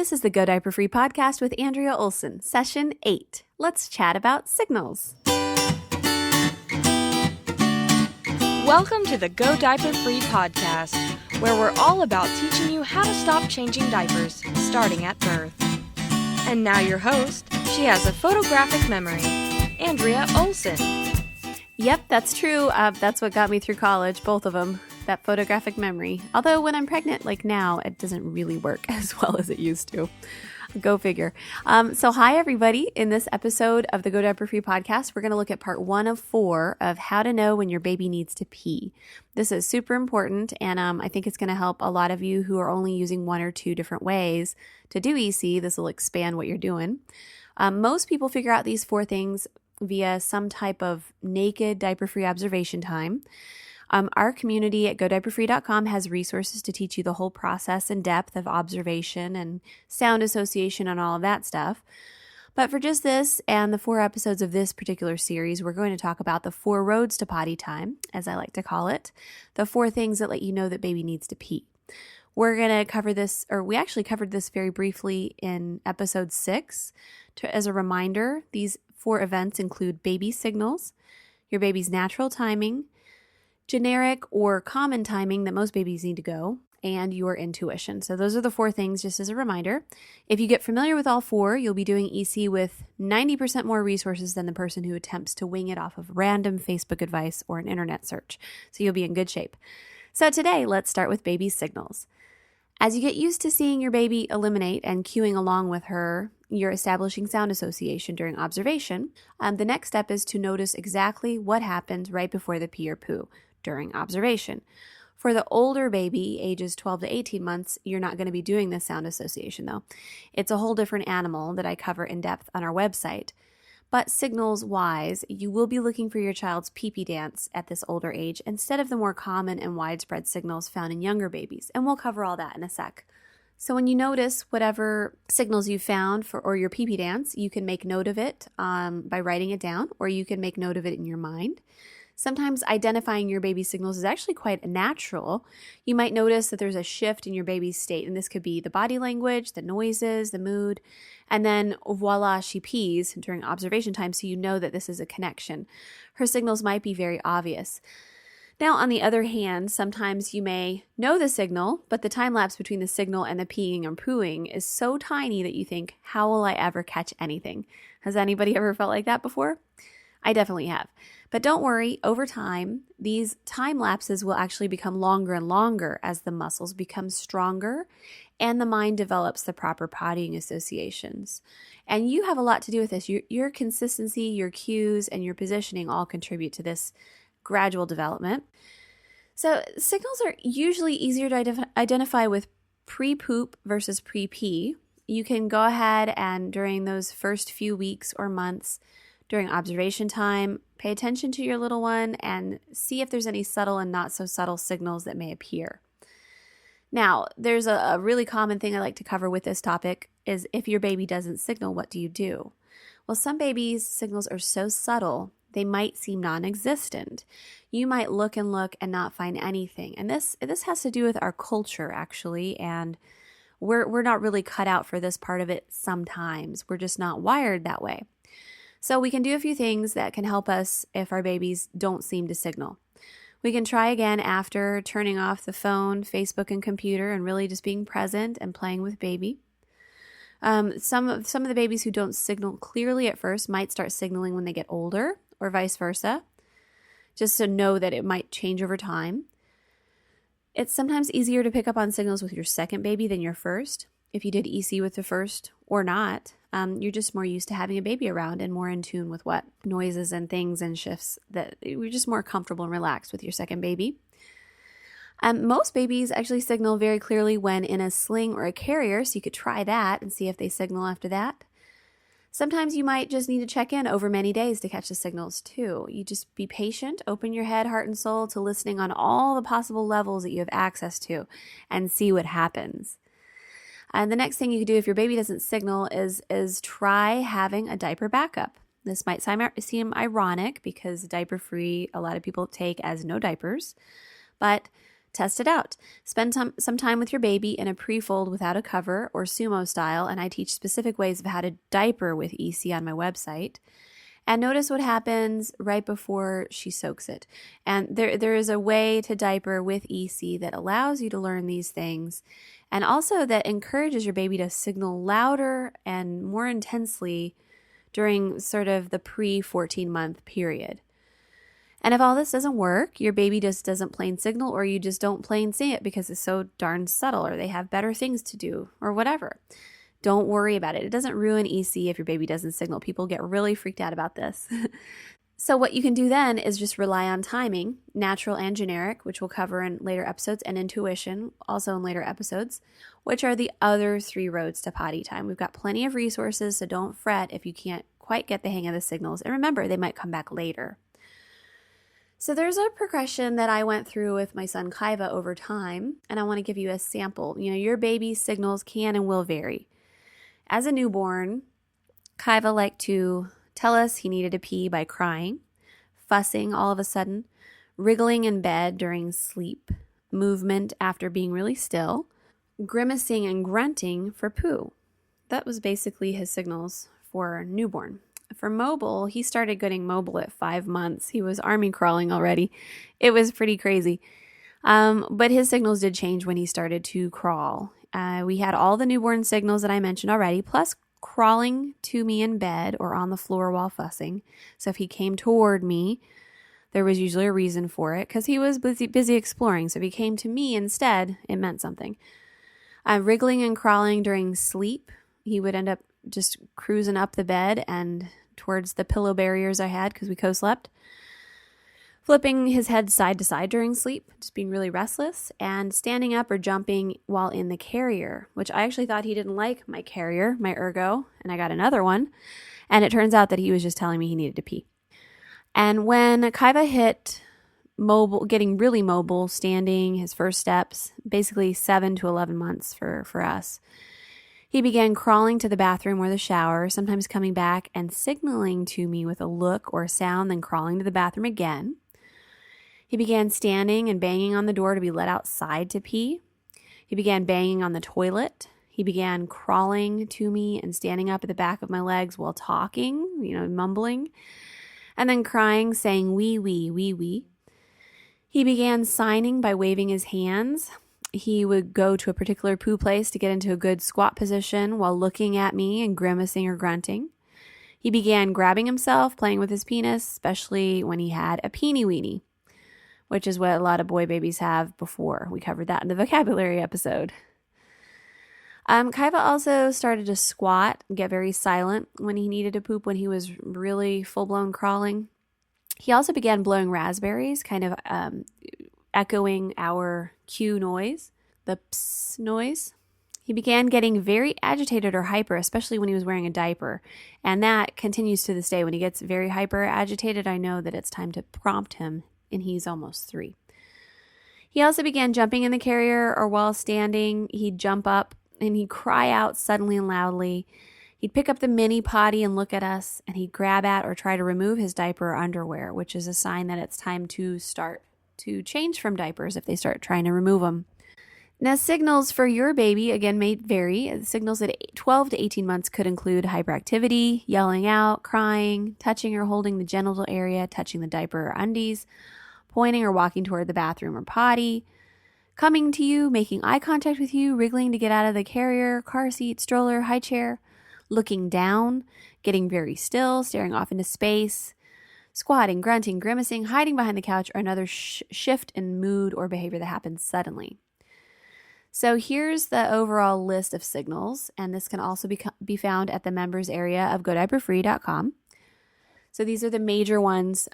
This is the Go Diaper Free podcast with Andrea Olson, session 8. Let's chat about signals. Welcome to the Go Diaper Free podcast, where we're all about teaching you how to stop changing diapers, starting at birth. And now your host, she has a photographic memory, Andrea Olson. Yep, that's true. That's what got me through college, both of them, that photographic memory. Although when I'm pregnant, like now, it doesn't really work as well as it used to. Go figure. So hi, everybody. In this episode of the Go Diaper Free podcast, we're going to look at part 1 of 4 of how to know when your baby needs to pee. This is super important, and I think it's going to help a lot of you who are only using 1 or 2 different ways to do EC. This will expand what you're doing. Most people figure out these 4 things via some type of naked diaper-free observation time. Our community at godiaperfree.com has resources to teach you the whole process and depth of observation and sound association and all of that stuff. But for just this and the 4 episodes of this particular series, we're going to talk about the 4 roads to potty time, as I like to call it, the 4 things that let you know that baby needs to pee. We're going to cover this, or we actually covered this very briefly in episode 6. As a reminder, these 4 events include baby signals, your baby's natural timing, generic or common timing that most babies need to go, and your intuition. So those are the 4 things, just as a reminder. If you get familiar with all 4, you'll be doing EC with 90% more resources than the person who attempts to wing it off of random Facebook advice or an internet search. So you'll be in good shape. So today, let's start with baby signals. As you get used to seeing your baby eliminate and cueing along with her, you're establishing sound association during observation. The next step is to notice exactly what happened right before the pee or poo during observation. For the older baby, ages 12 to 18 months, you're not going to be doing this sound association though. It's a whole different animal that I cover in depth on our website. But signals-wise, you will be looking for your child's pee-pee dance at this older age instead of the more common and widespread signals found in younger babies. And we'll cover all that in a sec. So when you notice whatever signals you found or your pee-pee dance, you can make note of it by writing it down, or you can make note of it in your mind. Sometimes identifying your baby's signals is actually quite natural. You might notice that there's a shift in your baby's state, and this could be the body language, the noises, the mood, and then voila, she pees during observation time, so you know that this is a connection. Her signals might be very obvious. Now, on the other hand, sometimes you may know the signal, but the time lapse between the signal and the peeing or pooing is so tiny that you think, how will I ever catch anything? Has anybody ever felt like that before? I definitely have. But don't worry, over time, these time lapses will actually become longer and longer as the muscles become stronger and the mind develops the proper pottying associations. And you have a lot to do with this. Your consistency, your cues, and your positioning all contribute to this gradual development. So signals are usually easier to identify with pre-poop versus pre-pee. You can go ahead and during those first few weeks or months, during observation time, pay attention to your little one and see if there's any subtle and not so subtle signals that may appear. Now, there's a really common thing I like to cover with this topic is if your baby doesn't signal, what do you do? Well, some babies' signals are so subtle, they might seem non-existent. You might look and not find anything. And this has to do with our culture, actually, and we're not really cut out for this part of it sometimes. We're just not wired that way. So we can do a few things that can help us if our babies don't seem to signal. We can try again after turning off the phone, Facebook, and computer and really just being present and playing with baby. Some of the babies who don't signal clearly at first might start signaling when they get older or vice versa, just to know that it might change over time. It's sometimes easier to pick up on signals with your second baby than your first. If you did EC with the first or not, you're just more used to having a baby around and more in tune with what noises and things and shifts that you're just more comfortable and relaxed with your second baby. Most babies actually signal very clearly when in a sling or a carrier, so you could try that and see if they signal after that. Sometimes you might just need to check in over many days to catch the signals too. You just be patient, open your head, heart, and soul to listening on all the possible levels that you have access to and see what happens. And the next thing you can do if your baby doesn't signal is try having a diaper backup. This might seem ironic because diaper-free, a lot of people take as no diapers. But Test it out. Spend some time with your baby in a pre-fold without a cover or sumo style, and I teach specific ways of how to diaper with EC on my website. And notice what happens right before she soaks it. And there is a way to diaper with EC that allows you to learn these things, and also that encourages your baby to signal louder and more intensely during sort of the pre-14-month period. And if all this doesn't work, your baby just doesn't plain signal, or you just don't plain see it because it's so darn subtle, or they have better things to do, or whatever, don't worry about it. It doesn't ruin EC if your baby doesn't signal. People get really freaked out about this. So what you can do then is just rely on timing, natural and generic, which we'll cover in later episodes, and intuition, also in later episodes, which are the other 3 roads to potty time. We've got plenty of resources, so don't fret if you can't quite get the hang of the signals. And remember, they might come back later. So there's a progression that I went through with my son Kaiva over time, and I want to give you a sample. Your baby's signals can and will vary. As a newborn, Kaiva liked to tell us he needed to pee by crying, fussing all of a sudden, wriggling in bed during sleep, movement after being really still, grimacing and grunting for poo. That was basically his signals for newborn. For mobile, he started getting mobile at 5 months. He was army crawling already. It was pretty crazy. But his signals did change when he started to crawl. We had all the newborn signals that I mentioned already, plus crawling to me in bed or on the floor while fussing. So if he came toward me, there was usually a reason for it because he was busy exploring. So if he came to me instead, it meant something. Wriggling and crawling during sleep, he would end up just cruising up the bed and towards the pillow barriers I had because we co-slept. Flipping his head side to side during sleep, just being really restless, and standing up or jumping while in the carrier, which I actually thought he didn't like my carrier, my ergo, and I got another one. And it turns out that he was just telling me he needed to pee. And when Kaiva hit mobile, getting really mobile, standing, his first steps, basically 7 to 11 months for us, he began crawling to the bathroom or the shower, sometimes coming back and signaling to me with a look or a sound, then crawling to the bathroom again. He began standing and banging on the door to be let outside to pee. He began banging on the toilet. He began crawling to me and standing up at the back of my legs while talking, mumbling, and then crying, saying wee, wee, wee, wee. He began signing by waving his hands. He would go to a particular poo place to get into a good squat position while looking at me and grimacing or grunting. He began grabbing himself, playing with his penis, especially when he had a peenie weenie, which is what a lot of boy babies have before. We covered that in the vocabulary episode. Kaiva also started to squat and get very silent when he needed to poop, when he was really full-blown crawling. He also began blowing raspberries, kind of echoing our cue noise, the ps noise. He began getting very agitated or hyper, especially when he was wearing a diaper. And that continues to this day. When he gets very hyper agitated, I know that it's time to prompt him, and he's almost 3. He also began jumping in the carrier, or while standing, he'd jump up and he'd cry out suddenly and loudly. He'd pick up the mini potty and look at us, and he'd grab at or try to remove his diaper or underwear, which is a sign that it's time to start to change from diapers if they start trying to remove them. Now, signals for your baby, again, may vary. Signals at 12 to 18 months could include hyperactivity, yelling out, crying, touching or holding the genital area, touching the diaper or undies, pointing or walking toward the bathroom or potty, coming to you, making eye contact with you, wriggling to get out of the carrier, car seat, stroller, high chair, looking down, getting very still, staring off into space, squatting, grunting, grimacing, hiding behind the couch, or another shift in mood or behavior that happens suddenly. So here's the overall list of signals, and this can also be found at the members area of godiaperfree.com. So these are the major ones.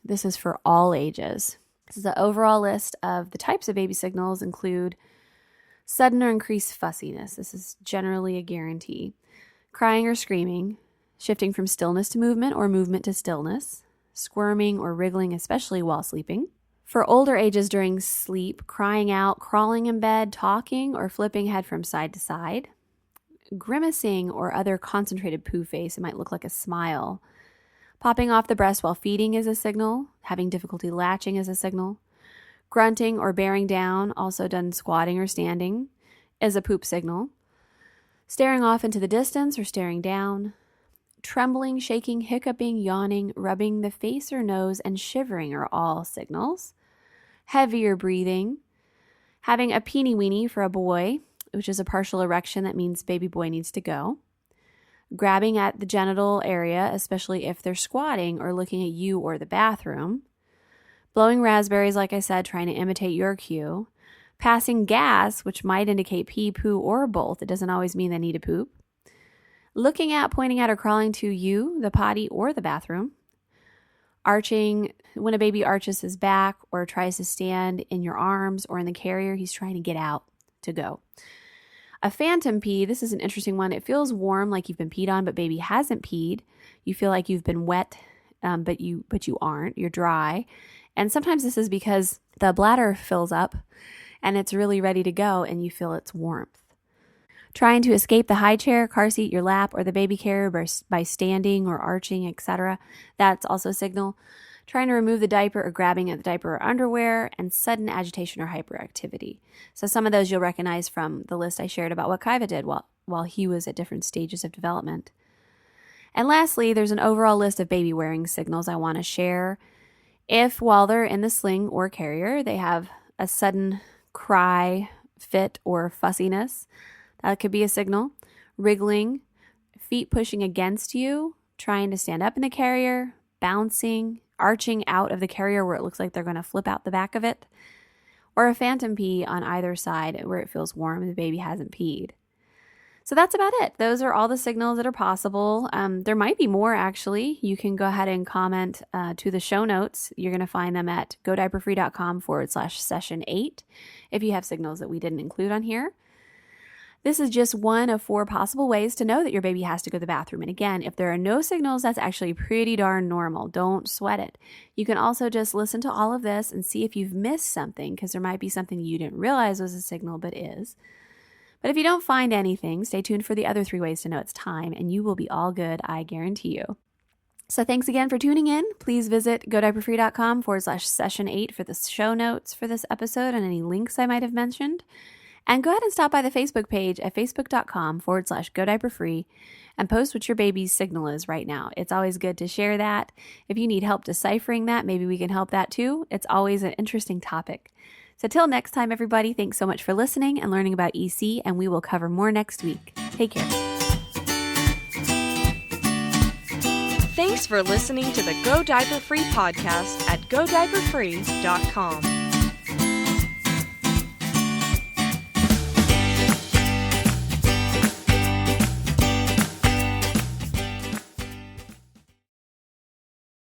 This is for all ages. This is the overall list of the types of baby signals include sudden or increased fussiness. This is generally a guarantee. Crying or screaming, shifting from stillness to movement or movement to stillness, squirming or wriggling, especially while sleeping. For older ages during sleep, crying out, crawling in bed, talking, or flipping head from side to side. Grimacing or other concentrated poo face. It might look like a smile. Popping off the breast while feeding is a signal. Having difficulty latching is a signal. Grunting or bearing down, also done squatting or standing, is a poop signal. Staring off into the distance or staring down. Trembling, shaking, hiccuping, yawning, rubbing the face or nose, and shivering are all signals. Heavier breathing. Having a peenie-weenie for a boy, which is a partial erection that means baby boy needs to go. Grabbing at the genital area, especially if they're squatting or looking at you or the bathroom. Blowing raspberries, like I said, trying to imitate your cue. Passing gas, which might indicate pee, poo, or both. It doesn't always mean they need to poop. Looking at, pointing at, or crawling to you, the potty, or the bathroom. Arching, when a baby arches his back or tries to stand in your arms or in the carrier, he's trying to get out to go. A phantom pee, this is an interesting one. It feels warm, like you've been peed on, but baby hasn't peed. You feel like you've been wet, but you aren't. You're dry. And sometimes this is because the bladder fills up and it's really ready to go and you feel its warmth. Trying to escape the high chair, car seat, your lap, or the baby carrier by standing or arching, etc. That's also a signal. Trying to remove the diaper or grabbing at the diaper or underwear, and sudden agitation or hyperactivity. So some of those you'll recognize from the list I shared about what Kaiva did while he was at different stages of development. And lastly, there's an overall list of baby wearing signals I want to share. If while they're in the sling or carrier, they have a sudden cry, fit, or fussiness, that could be a signal. Wriggling, feet pushing against you, trying to stand up in the carrier, bouncing, arching out of the carrier where it looks like they're going to flip out the back of it, or a phantom pee on either side where it feels warm and the baby hasn't peed. So that's about it. Those are all the signals that are possible. There might be more, actually. You can go ahead and comment to the show notes. You're going to find them at godiaperfree.com/session8 if you have signals that we didn't include on here. This is just one of 4 possible ways to know that your baby has to go to the bathroom. And again, if there are no signals, that's actually pretty darn normal. Don't sweat it. You can also just listen to all of this and see if you've missed something, because there might be something you didn't realize was a signal but is. But if you don't find anything, stay tuned for the other 3 ways to know it's time, and you will be all good, I guarantee you. So thanks again for tuning in. Please visit godiaperfree.com/session8 for the show notes for this episode and any links I might have mentioned. And go ahead and stop by the Facebook page at facebook.com/godiaperfree and post what your baby's signal is right now. It's always good to share that. If you need help deciphering that, maybe we can help that too. It's always an interesting topic. So till next time, everybody, thanks so much for listening and learning about EC, and we will cover more next week. Take care. Thanks for listening to the Go Diaper Free podcast at godiaperfree.com.